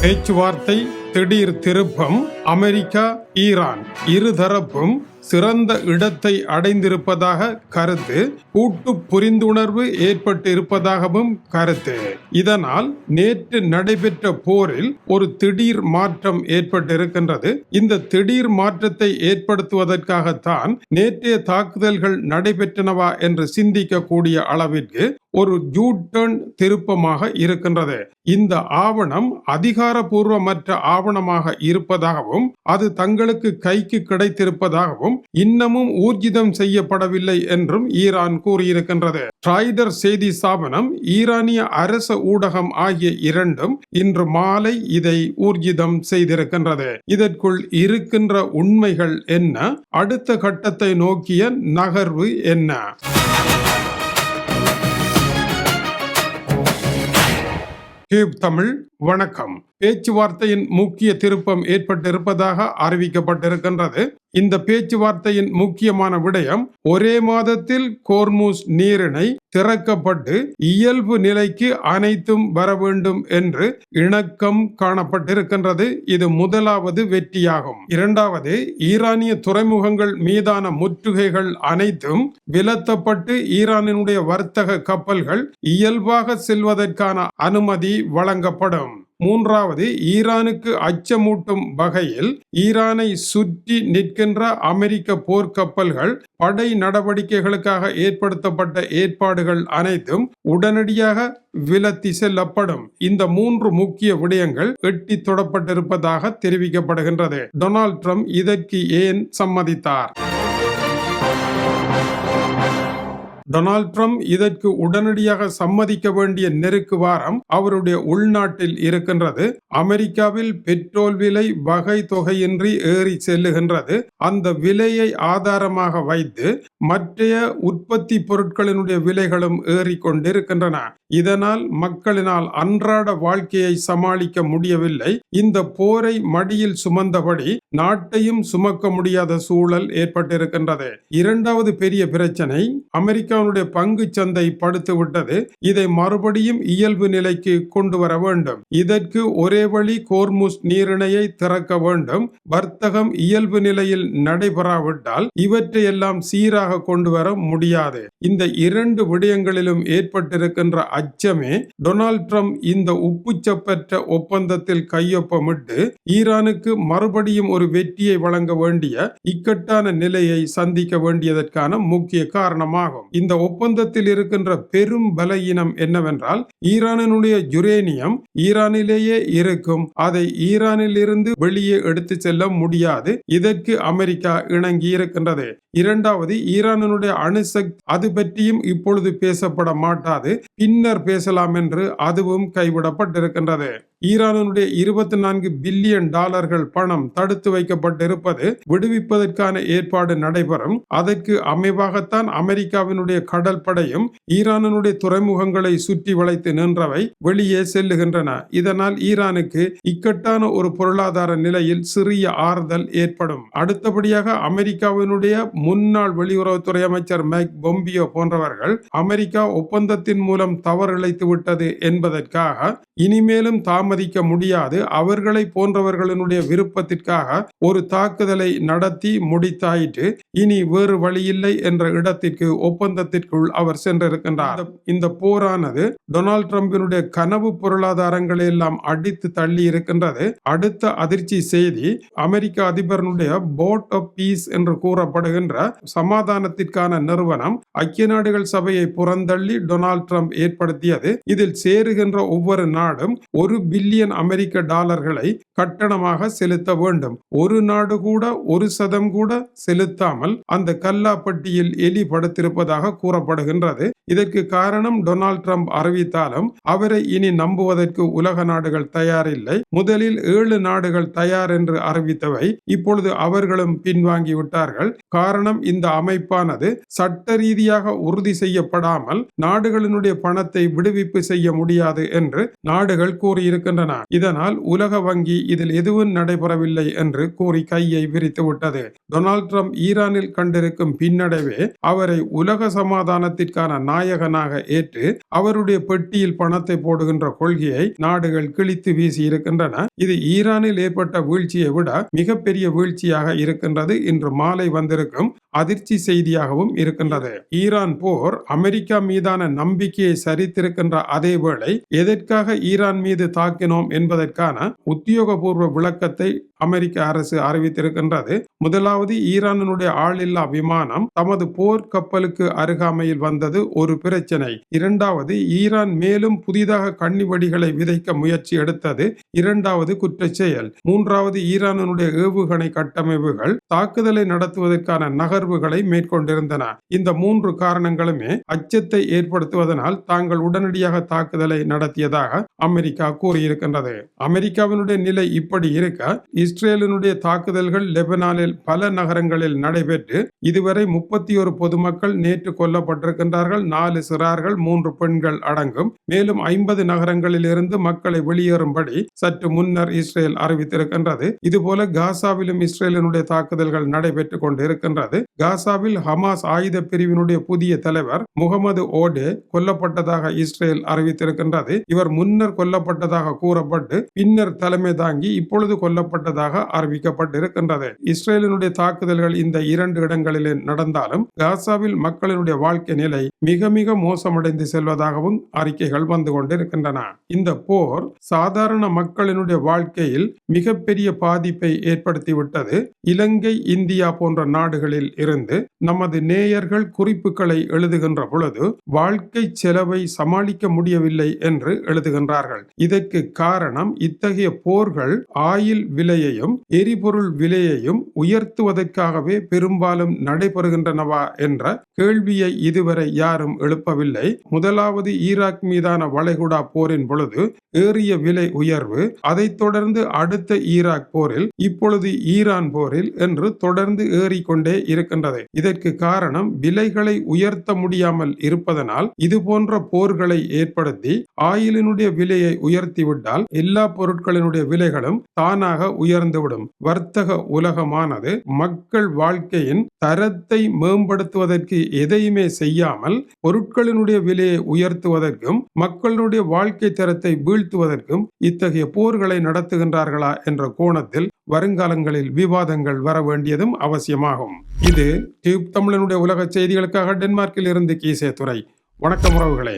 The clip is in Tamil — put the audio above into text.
பேச்சுவார்த்தை திடீர் திருப்பம். அமெரிக்கா ஈரான் இருதரப்பும் சிறந்த இடத்தை அடைந்திருப்பதாக கருத்து. கூட்டு புரிந்துணர்வு ஏற்பட்டு இருப்பதாகவும் கருத்து. இதனால் நேற்று நடைபெற்ற போரில் ஒரு திடீர் மாற்றம் ஏற்பட்டிருக்கின்றது. இந்த திடீர் மாற்றத்தை ஏற்படுத்துவதற்காகத்தான் நேற்றைய தாக்குதல்கள் நடைபெற்றனவா என்று சிந்திக்கக்கூடிய அளவிற்கு ஒரு யூ-டர்ன் திருப்பமாக இருக்கின்றது. இந்த ஆவணம் அதிகாரபூர்வமற்ற ஆவணமாக இருப்பதாகவும் அது தங்களுக்கு கைக்கு கிடைத்திருப்பதாகவும் இன்னமும் ஊர்ஜிதம் செய்யப்படவில்லை என்றும் ஈரான் கூறியிருக்கின்றது. ட்ராய்டர் செய்தி ஸ்தாபனம், ஈரானிய அரச ஊடகம் ஆகிய இரண்டும் இன்று மாலை இதை ஊர்ஜிதம் செய்திருக்கின்றது. இதற்குள் இருக்கின்ற உண்மைகள் என்ன? அடுத்த கட்டத்தை நோக்கிய நகர்வு என்ன? டியூப் தமிழ் வணக்கம். பேச்சுவார்த்தையின் முக்கிய திருப்பம் ஏற்பட்டிருப்பதாக அறிவிக்கப்பட்டிருக்கின்றது. இந்த பேச்சுவார்த்தையின் முக்கியமான விடயம், ஒரே மாதத்தில் ஹோர்முஸ் நீரிணை திறக்கப்பட்டு இயல்பு நிலைக்கு அனைத்தும் வர வேண்டும் என்று இணக்கம் காணப்பட்டிருக்கின்றது. இது முதலாவது வெற்றியாகும். இரண்டாவது, ஈரானிய துறைமுகங்கள் மீதான முற்றுகைகள் அனைத்தும் விலத்தப்பட்டு ஈரானினுடைய வர்த்தக கப்பல்கள் இயல்பாக செல்வதற்கான அனுமதி வழங்கப்படும். மூன்றாவது, ஈரானுக்கு அச்சமூட்டும் வகையில் ஈரானை சுற்றி நிற்கின்ற அமெரிக்க போர்க்கப்பல்கள் படை நடவடிக்கைகளுக்காக ஏற்படுத்தப்பட்ட ஏற்பாடுகள் அனைத்தும் உடனடியாக விலத்தி செல்லப்படும். இந்த மூன்று முக்கிய விடயங்கள் எட்டி தொடப்பட்டிருப்பதாக தெரிவிக்கப்படுகின்றது. டொனால்ட் ட்ரம்ப் இதற்கு ஏன் சம்மதித்தார்? டொனால்ட் ட்ரம்ப் இதற்கு உடனடியாக சம்மதிக்க வேண்டிய நெருக்கு வாரம் அவருடைய உள்நாட்டில் இருக்கின்றது. அமெரிக்காவில் பெட்ரோல் விலை வகை தொகையின்றி ஏறி செல்லுகின்றது. அந்த விலையை ஆதாரமாக வைத்து மற்றைய உற்பத்தி பொருட்களினுடைய விலைகளும் ஏறிக்கொண்டிருக்கின்றன. இதனால் மக்களினால் அன்றாட வாழ்க்கையை சமாளிக்க முடியவில்லை. இந்த போரை மடியில் சுமந்தபடி நாட்டையும் சுமக்க முடியாத சூழல் ஏற்பட்டிருக்கின்றது. இரண்டாவது பெரிய பிரச்சனை, அமெரிக்காவுடைய பங்கு சந்தை படுத்து விட்டது. இதை மறுபடியும் இயல்பு நிலைக்கு கொண்டு வர வேண்டும். இதற்கு ஒரே வழி, ஹோர்முஸ் நீரிணையை திறக்க வேண்டும். வர்த்தகம் இயல்பு நிலையில் நடைபெறாவிட்டால் இவற்றையெல்லாம் சீராக கொண்டு வர முடியாது. இந்த இரண்டு விடயங்களிலும் ஏற்பட்டிருக்கின்ற அச்சமே டொனால்ட் ட்ரம்ப் இந்த உப்புச்சப்பற்ற ஒப்பந்தத்தில் கையொப்பமிட்டு ஈரானுக்கு மறுபடியும் ஒரு வெற்றியை வழங்க வேண்டிய இக்கட்டான நிலையை சந்திக்க வேண்டியதற்கான முக்கிய காரணமாகும். இந்த ஒப்பந்தத்தில் இருக்கின்ற பெரும் பலவீனம் என்னவென்றால், ஈரானினுடைய யுரேனியம் ஈரானிலேயே இருக்கும். அதை ஈரானில் இருந்து வெளியே எடுத்து செல்ல முடியாது. இதற்கு அமெரிக்கா இணங்கி இருக்கின்றது. இரண்டாவது, ஈரானினுடைய அணுசக்தி, அது பற்றியும் இப்பொழுது பேசப்பட மாட்டாது, பின்னர் பேசலாம் என்று அதுவும் கைவிடப்பட்டிருக்கின்றது. ஈரானுடைய 24 பில்லியன் டாலர்கள் பணம் தடுத்து வைக்கப்பட்டிருப்பது விடுவிப்பதற்கான ஏற்பாடு நடைபெறும். அதற்கு அமைவாகத்தான் அமெரிக்காவினுடைய கடல் படையும் ஈரானுடைய துறைமுகங்களை சுற்றி வளைத்து நின்றவை வெளியே செல்லுகின்றன. இதனால் ஈரானுக்கு இக்கட்டான ஒரு பொருளாதார நிலையில் சிறிய ஆறுதல் ஏற்படும். அடுத்தபடியாக, அமெரிக்காவினுடைய முன்னாள் வெளியுறவுத்துறை அமைச்சர் மைக் பொம்பியோ போன்றவர்கள் அமெரிக்கா ஒப்பந்தத்தின் மூலம் தவறிழைத்து விட்டது என்பதற்காக இனிமேலும் தாமதிக்க முடியாது, அவர்களை போன்றவர்களுடைய விருப்பத்திற்காக ஒரு தாக்குதலை நடத்தி முடித்தாயிற்று, இனி வேறு வழியில்லை என்ற இடத்திற்கு ஒப்பந்தத்திற்குள் அவர் சென்றிருக்கின்றார். இந்த போரானது டொனால்ட் ட்ரம்பினுடைய கனவு பொருளாதாரங்களை எல்லாம் அடித்து தள்ளி இருக்கின்றது. அடுத்த அதிர்ச்சி செய்தி, அமெரிக்க அதிபருடைய போர்ட் ஆஃப் பீஸ் என்று கூறப்படுகின்ற சமாதானத்திற்கான நிறுவனம் ஐக்கிய நாடுகள் சபையை புறந்தள்ளி டொனால்ட் ட்ரம்ப் ஏற்படுத்தியது. இதில் சேருகின்ற ஒவ்வொரு நாடும் 1 பில்லியன் அமெரிக்க டாலர்களை கட்டணமாக செலுத்த வேண்டும். ஒரு நாடு கூட 1% கூட செலுத்தாமல் அந்த கல்லாப்பட்டியில் எலி படுத்திருப்பதாக கூறப்படுகின்றது. இதற்கு காரணம், டொனால்ட் ட்ரம்ப் அறிவித்தாலும் அவரை இனி நம்புவதற்கு உலக நாடுகள் தயாரில்லை. முதலில் 7 நாடுகள் தயார் என்று அறிவித்தவை இப்பொழுது அவர்களும் பின்வாங்கி விட்டார்கள். காரணம், இந்த அமைப்பானது சட்ட ரீதியாக உறுதி செய்யப்படாமல் நாடுகளினுடைய பணத்தை விடுவிப்பு செய்ய முடியாது என்று நாடுகள் கூறியிருக்கின்றன. இதனால் உலக வங்கி இதில் எதுவும் நடைபெறவில்லை என்று கூறி கையை விரித்து விட்டது. டொனால்ட் ட்ரம்ப் ஈரானில் கண்டிருக்கும் பின்னடைவே அவரை உலக சமாதானத்திற்கான நாயகனாக ஏற்று அவருடைய பெட்டியில் பணத்தை போடுகின்ற கொள்கையை நாடுகள் கிழித்து வீசி இருக்கின்றன. இது ஈரானில் ஏற்பட்ட வீழ்ச்சியை விட மிகப்பெரிய வீழ்ச்சியாக இருக்கின்றது. இன்று மாலை வந்திருக்கும் அதிர்ச்சி செய்தியாகவும் இருக்கின்றது. ஈரான் போர் அமெரிக்கா மீதான நம்பிக்கையை சரித்திருக்கின்ற அதே வேளை எதற்காக ஈரான் மீது தாக்கினோம் என்பதற்கான உத்தியோகபூர்வ விளக்கத்தை அமெரிக்க அரசு அறிவித்திருக்கின்றது. முதலாவது, ஈரானுடைய ஆளில்லா விமானம் தமது போர் கப்பலுக்கு அருகாமையில் வந்தது ஒரு பிரச்சனை. இரண்டாவது, ஈரான் மேலும் புதிதாக கண்ணிவெடிகளை விதைக்க முயற்சி எடுத்தது இரண்டாவது குற்றச் செயல். மூன்றாவது, ஈரானுடைய ஏவுகணை கட்டமைப்புகள் தாக்குதலை நடத்துவதற்கான நகர்வுகளை மேற்கொண்டிருந்தன. இந்த மூன்று காரணங்களுமே அச்சத்தை ஏற்படுத்துவதனால் தாங்கள் உடனடியாக தாக்குதலை நடத்தியதாக அமெரிக்கா கூறியிருக்கின்றது. அமெரிக்காவினுடைய நிலை இப்படி இருக்க, இஸ்ரேலினுடைய தாக்குதல்கள் லெபனானில் பல நகரங்களில் நடைபெற்று இதுவரை 31 பொதுமக்கள் நேற்று கொல்லப்பட்டிருக்கின்றார்கள். 4 சிறார்கள் 3 பெண்கள் அடங்கும். மேலும் 50 நகரங்களில் இருந்து மக்களை வெளியேறும்படி சற்று முன்னர் இஸ்ரேல் அறிவித்திருக்கின்றது. இதுபோல காசாவிலும் இஸ்ரேலினுடைய தாக்குதல்கள் நடைபெற்றுக் கொண்டிருக்கின்றது. காசாவில் ஹமாஸ் ஆயுத பிரிவினுடைய புதிய தலைவர் முகமது ஓடே கொல்லப்பட்டதாக இஸ்ரேல் அறிவித்திருக்கின்றது. இவர் முன்னர் கொல்லப்பட்டதாக கூறப்பட்டு பின்னர் தலைமை தாங்கி இப்பொழுது கொல்லப்பட்டதாக அறிவிக்கப்பட்டிருக்கின்றது. இஸ்ரேலினுடைய தாக்குதல்கள் இந்த 2 இடங்களில் நடந்தாலும் காசாவில் மக்களினுடைய வாழ்க்கை நிலை மிக மிக மோசமடைந்து செல்வதாகவும் அறிக்கைகள் வந்து கொண்டிருக்கின்றன. இந்த போர் சாதாரண மக்களினுடைய வாழ்க்கையில் மிகப்பெரிய பாதிப்பை ஏற்படுத்திவிட்டது. இலங்கை, இந்தியா போன்ற நாடுகளில் இருந்து நமது நேயர்கள் குறிப்புகளை எழுதுகின்ற பொழுது வாழ்க்கை செலவை சமாளிக்க முடியவில்லை என்று எழுதுகின்றார்கள். இதற்கு காரணம், இத்தகைய போர்கள் ஆயில் விலையையும் எரிபொருள் விலையையும் உயர்த்துவதற்காகவே பெரும்பாலும் நடைபெறுகின்றனவா என்ற கேள்வியை இதுவரை யாரும் எழுப்பவில்லை. முதலாவது ஈராக் மீதான வளைகுடா போரின் பொழுது ஏறிய விலை உயர்வு, அதைத் தொடர்ந்து அடுத்த ஈராக் போரில், இப்பொழுது ஈரான் போரில் என்று தொடர்ந்து ஏறிக்கொண்டே இருக்கின்றது. இதற்கு காரணம், விலைகளை உயர்த்த முடியாமல் இருப்பதனால் இது போன்ற போர்களை ஏற்படுத்தி ஆயிலினுடைய விலையை உயர்த்திவிட்டால் எல்லா பொருட்களினுடைய விலைகளும் தானாக உயர்ந்துவிடும். வர்த்தக உலகமானது மக்கள் வாழ்க்கையின் தரத்தை மேம்படுத்துவதற்கு எதையுமே செய்யாமல் பொருட்களினுடைய விலையை உயர்த்துவதற்கும் மக்களுடைய வாழ்க்கை தரத்தை வீழ்த்துவதற்கும் இத்தகைய போர்களை நடத்துகின்றார்களா என்ற கோணத்தில் வருங்காலங்களில் விவாதங்கள் வர வேண்டியதும் அவசியமாகும். இது டியூப் தமிழனுடைய உலக செய்திகளுக்காக டென்மார்க்கில் இருந்து கீசே துரை. வணக்கம் உறவுகளே.